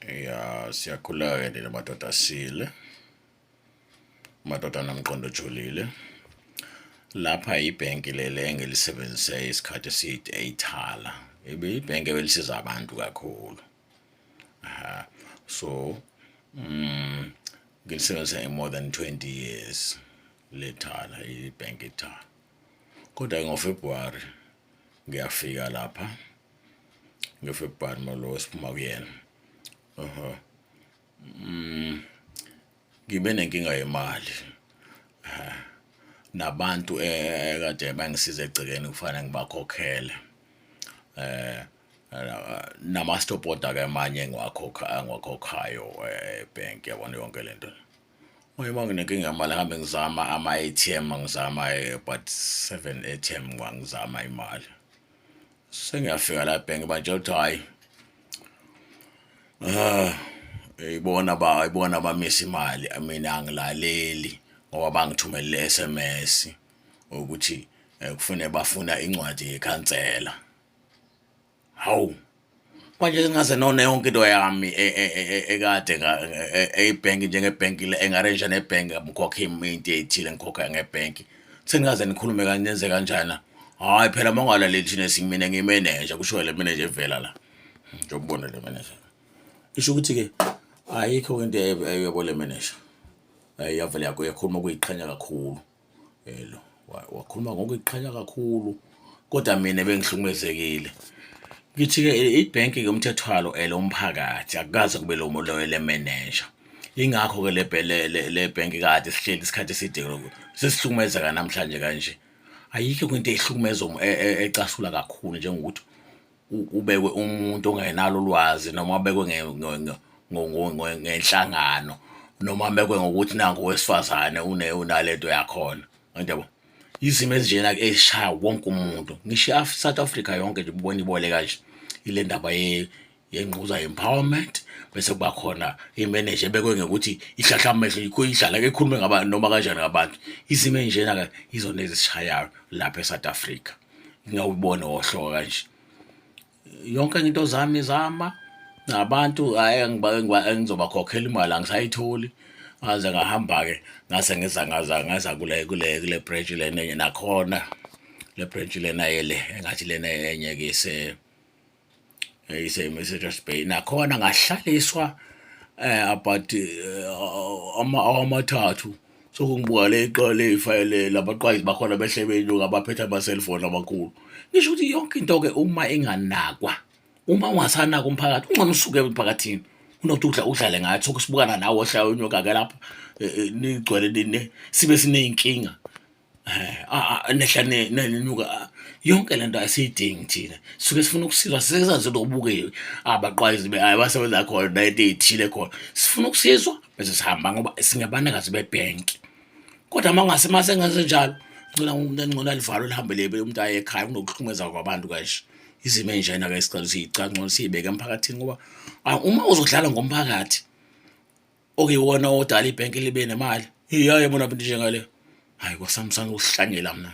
Ya siyakhula-ke namadoda asile, amadoda anomqondo ojulile. Lapha ibhenki leli engilisebenzise isikhathi eside eyithala, ibhenki ebelisiza abantu kakhulu. So ngilisebenzisa more than 20 years lethala ibhenki ithala. Kodwa ngoFebruary ngiyafika lapha, ngoFebruary malo siphuma kuyena. Ngibe nenkinga yemali. Nabantu kade bangisiza egcekeni kufanele ngibakhokhele. Nama-stop order-ke amanye engiwakhokhayo ebhenki, yabona yonke lento. Uma nginenkinga yemali ngihambe ngizama ama-ATM, ngizama but 7 ATM ngizama imali. Sengiyafika la ebhenki batshela ukuthi hhayi, ibona abamisa imali, mina angilaleli ngoba bangithumelele SMS ukuthi bafuna incwadi yekhansela. Hawu, manje singaze nona yonke into yami ekade ebhenki njengebhenki le engarenja nebhenki ngikhokha into ey'thile ngikhokha ngebhenki. Sengaze nikhulume nenze kanjani? Hhayi phela uma ungalaleli thina singimina ngimeneja, kusho le meneja evela la. Njengokubona le meneja. Isho ukuthi-ke ayikho into eyabo le meneja. Yavele yakhuluma ukuyiqhenya kakhulu. Wakhuluma ngokuyiqhenya kakhulu, kodwa mina bengihlukumezekile. Ngithi-ke ibhenki-ke umthethwalo umphakathi akukaze kube lo le meneja. Yingakho-ke le bhenki kade sihleli isikhathi eside sesihlukumezeka namhlanje kanje. Ayikho into eyihlukumeza ecasula kakhulu njengokuthi ubekwe umuntu ongenalo ulwazi, noma abekwe ngenhlangano, noma abekwe ngokuthi nangu owesifazane unalento yakhona. Yabo izimo ezinjena-ke ezishaya wonke umuntu, ngisho South Africa yonke nje ubona ibole kanje. Ile ndaba yengquza empowerment, bese kuba khona imeneja ebekwe ngokuthi ihlahla amehlo idlala ekhulume ngabantu noma kanjani ngabantu. Izimo ezinjena-ke izona ezisishayayo lapha eSouth Africa. Ngingawubona wohloka kanje. Yonke into zami zama nabantu engizobakhokhela imali angisayitholi. Ngaze ngahamba-ke ngase ngaza kule branch lena enye nakhona, le branch lena engathi lena enye-ke ise-Messages Bay, nakhona ngahlaliswa about amathathu. Sokungibuka le iqale ifayile labaqwazi bakhona behle benyuka abaphethe ama-cellphone amakhulu. Ngisho ukuthi yonke into-ke uma inganakwa, uma ungasanaka umphakathi ungcono usuke emphakathini unothi udlale ngathi ukusibukana nawe ohlala unyuka-ke lapha nigcwele sibe siney'nkinga. Nehla nenyuka yonke lento asiyidingi thina, sisuke sifuna ukusizwa. Sisezazi lokubuke abaqwazi basebenza khona nayinto ey'thile khona, sifuna ukusizwa bese sihamba ngoba singabanikazi bebhenki. Kodwa mase ngasenjalo ngcono alivalo lihambe lebe umuntu aye ekhaya kunokuhlukumeza kwabantu kanje. Izimo ey'njena-ke isicelo siyicangcolo siyibeke emphakathini ngoba uma uzodlala ngomphakathi okuyiwona odala ibhenki libe nemali, yabona into njengaleyo. Hhayi kwaSamsung ukuhlanyela mna.